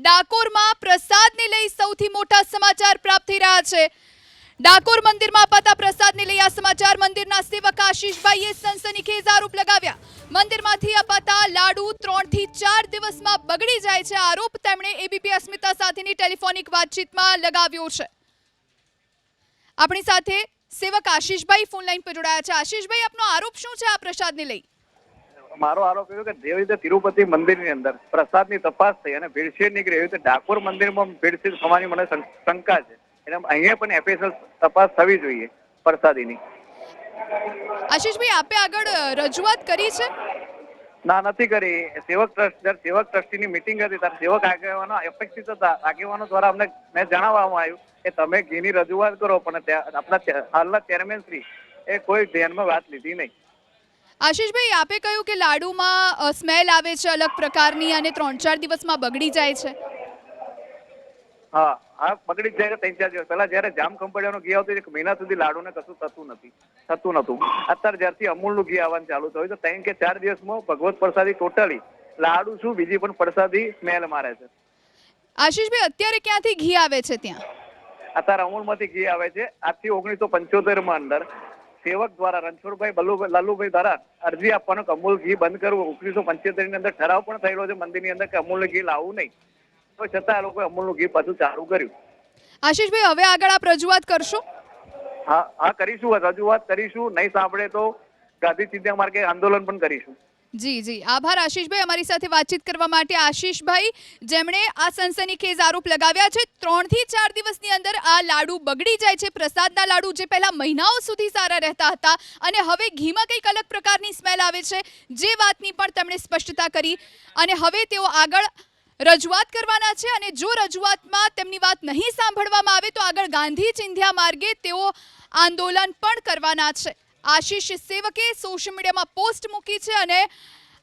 ડાકોરમાં પ્રસાદને લઈ સૌથી મોટા સમાચાર પ્રાપ્ત થઈ રહ્યા છે। ડાકોર મંદિરમાં અપાતા પ્રસાદને લઈ આ સમાચાર મંદિરના સેવક આશીષભાઈએ સનસનીખેજ આરોપ લગાવ્યા। મંદિરમાંથી અપાતા લાડુ 3 થી 4 દિવસમાં બગડી જાય છે। આરોપ તેમણે એબીપી અસ્મિતા સાથેની ટેલિફોનિક વાતચીતમાં લગાવ્યો છે। આપણી સાથે સેવક આશીષભાઈ ફોન લાઈન પર જોડાયા છે। આશીષભાઈ, આપનો આરોપ શું છે આ પ્રસાદને લઈ? મારો આરોપ એવો કે જે રીતે તિરુપતિ મંદિરની અંદર પ્રસાદની તપાસ થઈ અને ભેળસેળ નીકળી, એવી રીતે ડાકોર મંદિરમાં ભેળસેળ થવાની મને શંકા છે। એટલે અહીંયા પણ એફએસએલ તપાસ થવી જોઈએ પ્રસાદીની। આશીષભાઈ, આપે આગળ રજૂઆત કરી છે? ના, નથી કરી। સેવક ટ્રસ્ટીની મિટિંગ હતી ત્યારે સેવક આગેવાનો અપેક્ષિત હતા। આગેવાનો દ્વારા અમને જણાવવામાં આવ્યું કે તમે ઘીની રજૂઆત કરો, પણ આપણા હાલના ચેરમેન શ્રી એ કોઈ ધ્યાનમાં વાત લીધી નહીં। આશીષભાઈ, આપે કહ્યું કે લાડુમાં સ્મેલ આવે છે અલગ પ્રકારની અને 3-4 દિવસમાં બગડી જાય છે। હા, બગડી જાય છે 3-4 દિવસ પહેલા જયારે જામ કંપનીઓનું ઘી આવતું 1 મહિના સુધી લાડુને કશું થતું નતું। અત્યારે જ્યારથી અમૂલનું ઘી આવવાનું ચાલુ થયું તો 3 કે 4 દિવસમાં ભગવત પ્રસાદી ટોટલી લાડુ શું બીજી પણ પ્રસાદી સ્મેલ મારે છે। આશીષભાઈ, અત્યારે ક્યાંથી ઘી આવે છે ત્યાં? અત્યારે અમૂલમાંથી ઘી આવે છે। આજથી 1975 અંદર સેવક દ્વારા રણછોડભાઈ લાલુભાઈ દ્વારા અરજી આપવાનો કે અમૂલ ઘી બંધ કરવું। 1975 ની અંદર ઠરાવ પણ થયેલો છે મંદિરની અંદર કે અમૂલનું ઘી લાવવું નહીં, તો છતાં આ લોકોએ અમૂલનું ઘી પાછું ચાલુ કર્યું। આશીષભાઈ, હવે આગળ આપ રજૂઆત કરશો? હા, કરીશું। રજૂઆત કરીશું। નહીં સાંભળે તો ગાંધી ચિંધ્યા માર્ગે આંદોલન પણ કરીશું। જી, આભાર આશીષભાઈ અમારી સાથે વાતચીત કરવા માટે। આશીષભાઈ, જેમણે આ સનસનીખેજ આરોપ લગાવ્યા છે 3 થી 4 દિવસની અંદર આ લાડુ બગડી જાય છે। પ્રસાદના લાડુ જે પહેલા મહિનાઓ સુધી સારા રહેતા હતા અને હવે ઘીમાં કંઈક અલગ પ્રકારની સ્મેલ આવે છે, જે વાતની પણ તેમણે સ્પષ્ટતા કરી અને હવે તેઓ આગળ રજૂઆત કરવાના છે અને જો રજૂઆતમાં તેમની વાત નહીં સાંભળવામાં આવે તો આગળ ગાંધી ચિંધ્યા માર્ગે તેઓ આંદોલન પણ કરવાના છે। આશીષ સેવકે સોશિયલ મીડિયામાં પોસ્ટ મૂકી છે અને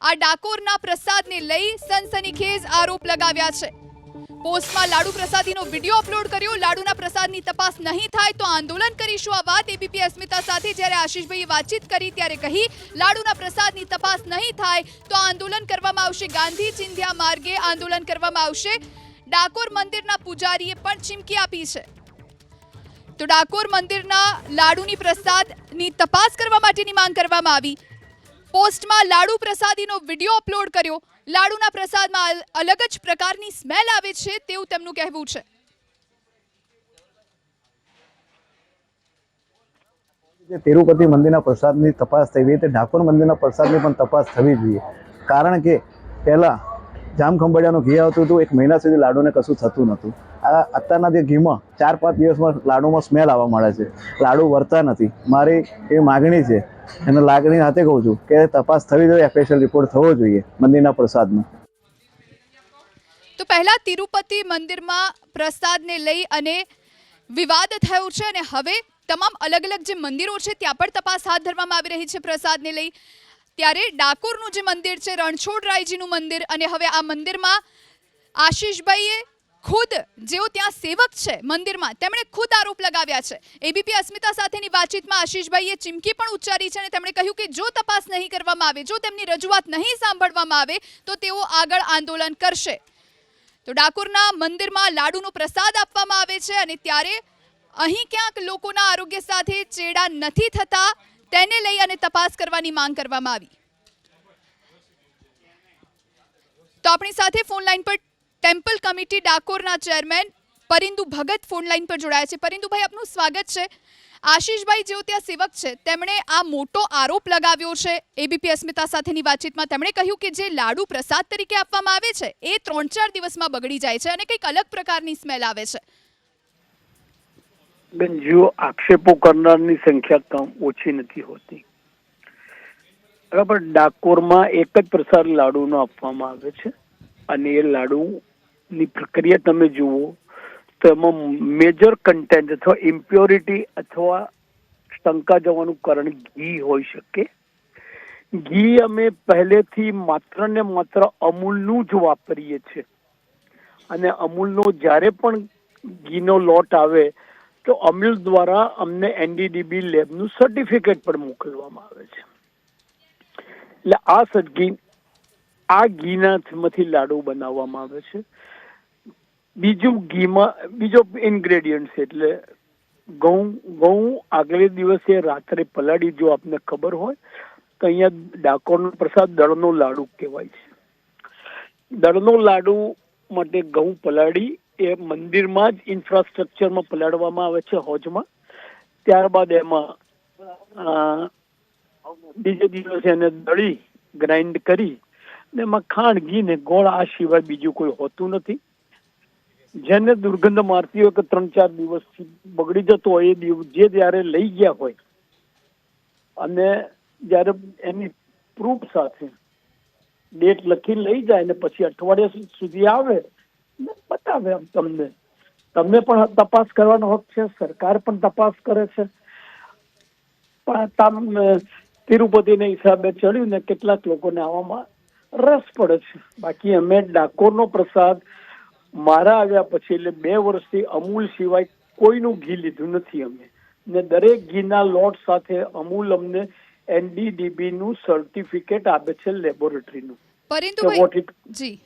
આ ડાકોરના પ્રસાદને લઈ સનસનીખેજ આરોપ લગાવ્યા છે। પોસ્ટમાં લાડુ પ્રસાદીનો વિડીયો અપલોડ કર્યો। લાડુના પ્રસાદની તપાસ નહીં થાય તો આંદોલન કરીશું, આ વાત એબીપી અસ્મિતા સાથે જ્યારે આશીષભાઈએ વાતચીત કરી ત્યારે કહી। લાડુના પ્રસાદની તપાસ નહીં થાય તો આંદોલન કરવામાં આવશે, ગાંધી ચિંધ્યા માર્ગે આંદોલન કરવામાં આવશે। ડાકોર મંદિરના પૂજારીએ પણ ચીમકી આપી છે। તો ડાકોર મંદિરના લાડુની પ્રસાદની તપાસ કરવા માટેની માંગ કરવામાં આવી। પોસ્ટમાં લાડુ પ્રસાદીનો વિડીયો અપલોડ કર્યો। લાડુના પ્રસાદમાં અલગ જ પ્રકારની સ્મેલ આવે છે તેવું તેમનું કહેવું છે। તિરુપતિ મંદિરના પ્રસાદની તપાસ થઈ હતી, ડાકોર મંદિરના પ્રસાદની પણ તપાસ થવી જોઈએ। કારણ કે પહેલા જામખંભાળિયાનું ઘી આવતું હતું, 1 મહિના સુધી લાડુને કશું થતું નહોતું। આ અત્યારના જે ઘીમાં 4-5 દિવસમાં લાડુમાં સ્મેલ આવવા મળે છે, લાડુ વરતા નથી। મારી એ માગણી છે અને લાગણી હાથે કહું છું કે તપાસ થવી જોઈએ, એફએસએલ રિપોર્ટ થવો જોઈએ મંદિરના પ્રસાદનો। તો પહેલા તિરુપતિ મંદિરમાં પ્રસાદને લઈ અને વિવાદ થયો છે અને હવે તમામ અલગ અલગ જે મંદિરો છે ત્યાં પણ તપાસ હાથ ધરવામાં આવી રહી છે પ્રસાદને લઈ। ત્યારે ડાકોરનું જે મંદિર છે રણછોડરાયજીનું મંદિર, અને હવે આ મંદિરમાં આશીષભાઈએ ખુદ, જેઓ ત્યાં સેવક છે મંદિરમાં, તેમણે ખુદ આરોપ લગાવ્યા છે। એબીપી અસ્મિતા સાથેની વાતચીતમાં આશીષભાઈએ ચીમકી પણ ઉચ્ચારી છે અને તેમણે કહ્યું કે જો તપાસ નહીં કરવામાં આવે, જો તેમની રજૂઆત નહીં સાંભળવામાં આવે તો તેઓ આગળ આંદોલન કરશે। તો ડાકોરના મંદિરમાં લાડુનો પ્રસાદ આપવામાં આવે છે અને ત્યારે અહીં ક્યાંક લોકોના આરોગ્ય સાથે ચેડા નથી થતા, તેને લઈ અને તપાસ કરવાની માંગ કરવામાં આવી। તો આપણી સાથે ફોન લાઈન પર ટેમ્પલ કમિટી ડાકોરના ચેરમેન પરિંદુ ભગત ફોન લાઈન પર જોડાયા છે। પરિંદુભાઈ, આપનું સ્વાગત છે। આશીષભાઈ, જેઓ ત્યાં સેવક છે, તેમણે આ મોટો આરોપ લગાવ્યો છે એબીપી અસ્મિતા સાથેની વાતચીતમાં। તેમણે કહ્યું કે જે લાડુ પ્રસાદ તરીકે આપવામાં આવે છે એ 3-4 દિવસમાં બગડી જાય છે અને કંઈક અલગ પ્રકારની સ્મેલ આવે છે। બેન, જો આક્ષેપો કરનારની સંખ્યા ઓછી નથી હોતી, બરાબર। ડાકોરમાં એક જ પ્રસાદ લાડુનો આપવામાં આવે છે અને એ લાડુની પ્રક્રિયા તમે જુઓ તો એમાં મેજર કન્ટેન્ટ અથવા ઇમ્પ્યોરિટી અથવા શંકા જવાનું કારણ ઘી હોઈ શકે। ઘી અમે પહેલેથી માત્ર ને માત્ર અમૂલનું જ વાપરીએ છીએ અને અમૂલનો જ્યારે પણ ઘીનો લોટ આવે તો અમૂલ દ્વારા અમને એનડીડીબી લેબનું સર્ટિફિકેટ પણ મોકલવામાં આવે છે। એટલે આ ઘીનામાંથી લાડુ બનાવવામાં આવે છે। બીજું ઘીમાં બીજો ઇન્ગ્રેડિયન્ટ છે એટલે ઘઉં આગલે દિવસે રાત્રે પલાળી, જો આપને ખબર હોય તો અહીંયા ડાકોરનો પ્રસાદ દળનો લાડુ કહેવાય છે. દળનો લાડુ માટે ઘઉં પલાળી એ મંદિરમાં જ ઇન્ફ્રાસ્ટ્રક્ચરમાં પલાળવામાં આવે છે, હોજમાં. ત્યારબાદ એમાં બીજે દિવસે એને દળી ગ્રાઇન્ડ કરી ને એમાં ખાંડ, ઘી ને ગોળ, આ સિવાય બીજું કોઈ હોતું નથી. જેને દુર્ગંધ મારતી હોય કે 3-4 દિવસથી બગડી જતો હોય, જે જ્યારે લઈ ગયા હોય અને જ્યારે એની પ્રૂફ સાથે ડેટ લખીને લઈ જાય ને પછી અઠવાડિયા સુધી આવે ને બતાવે તમને પણ તપાસ કરવાનો હક છે, સરકાર પણ તપાસ કરે છે. પણ તિરુપતિના હિસાબે ચડ્યું ને કેટલાક લોકોને આવવામાં રસ પડે છે. બાકી અમે ડાકોરનો પ્રસાદ મારા આવ્યા પછી એટલે 2 વર્ષથી અમૂલ સિવાય કોઈનું ઘી લીધું નથી અમે, ને દરેક ઘીના લોટ સાથે અમૂલ અમને NDDB નું સર્ટિફિકેટ આપે છે, લેબોરેટરીનું. પરિંદુભાઈ,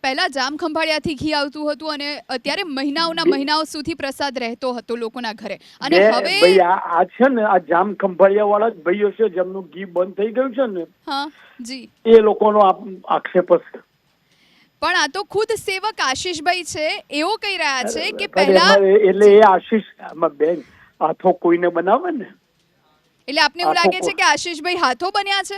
પહેલા જામખંભાળિયાથી ઘી આવતું હતું અને અત્યારે મહિનાઓ સુધી પ્રસાદ રહેતો હતો લોકોના ઘરે, અને હવે ભાઈ આ છે ને, આ જામખંભાળિયા વાળા જ ભાઈઓ છે જેમનું ઘી બંધ થઈ ગયું છે ને, હા જી, એ લોકોનો આક્ષેપ છે. પણ આ તો ખુદ સેવક આશીષભાઈ છે, એવો કહી રહ્યા છે કે પહેલા એટલે એ આશીષ બેન હાથો કોઈને બનાવે ને, એટલે આપને એવું લાગે છે કે આશીષભાઈ હાથો બન્યા છે?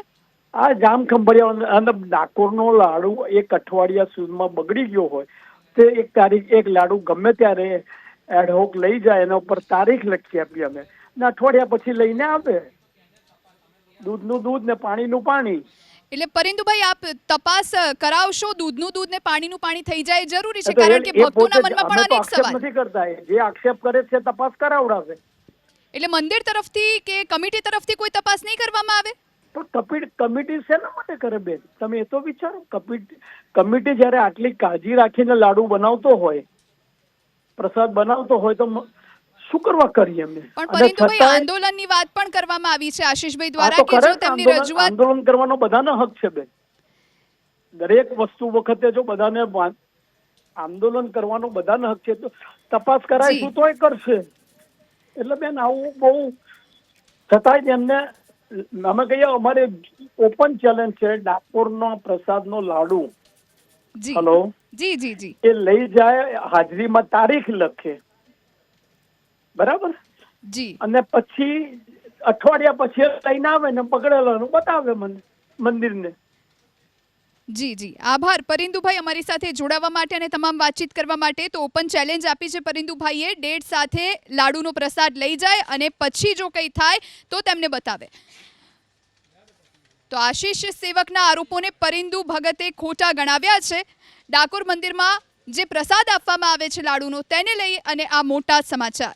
આ જામખંભાળિયા અને ડાકોરનો લાડુ એક અઠવાડિયા સુધીમાં બગડી ગયો હોય તો એક લાડુ ગમે ત્યારે એડહોક લઈ જાય, એના ઉપર તારીખ લખી આપી અમે, ને અઠવાડિયા પછી લઈને આવે. દૂધનું દૂધ ને પાણીનું પાણી. એટલે પરિંદુભાઈ, આપ તપાસ કરાવશો? દૂધનું દૂધ ને પાણીનું પાણી થઈ જાય જરૂરી છે, કારણ કે ભક્તોના મનમાં પણ અનેક સવાલ નથી કરતા. જે આક્ષેપ કરે છે તપાસ કરાવડાવે. એટલે મંદિર તરફથી કે કમિટી તરફથી કોઈ તપાસ નહીં કરવામાં આવે? તો કમિટી શેના માટે કરે બેન? તમે એ તો વિચારો. કમિટી જયારે આટલી કાળજી રાખીને લાડુ બનાવતો હોય, પ્રસાદ બનાવતો હોય, તો શું કરવા કરીએ અમે? પણ પરિંદુભાઈ, આંદોલનની વાત પણ કરવામાં આવી છે આશીષભાઈ દ્વારા કે જો તેમની રજૂઆત. આંદોલન કરવાનો બધાનો હક છે બેન. દરેક વસ્તુ વખતે જો બધાને આંદોલન કરવાનો બધાનો હક છે, તો તપાસ કરાવીશું તો એ કરશે. એટલે બેન આવું બહુ છતાંય એમને અમે કહીએ અમારે ઓપન ચેલેન્જ છે, ડાકોરનો પ્રસાદનો લાડુ હેલો જી એ લઈ જાય, હાજરીમાં તારીખ લખે, બરાબર જી, અને પછી અઠવાડિયા પછી લઈને આવે ને પકડેલાનું બતાવે મને મંદિરને. જી, આભાર પરિંદુભાઈ અમારી સાથે જોડાવા માટે અને તમામ વાતચીત કરવા માટે. તો ઓપન ચેલેન્જ આપી છે પરિંદુભાઈએ, ડેટ સાથે લાડુનો પ્રસાદ લઈ જાય અને પછી જો કંઈ થાય તો તેમને બતાવે. તો આશીષ સેવકના આરોપોને પરિંદુ ભગતે ખોટા ગણાવ્યા છે. ડાકોર મંદિરમાં જે પ્રસાદ આપવામાં આવે છે લાડુનો, તેને લઈ અને આ મોટા સમાચાર.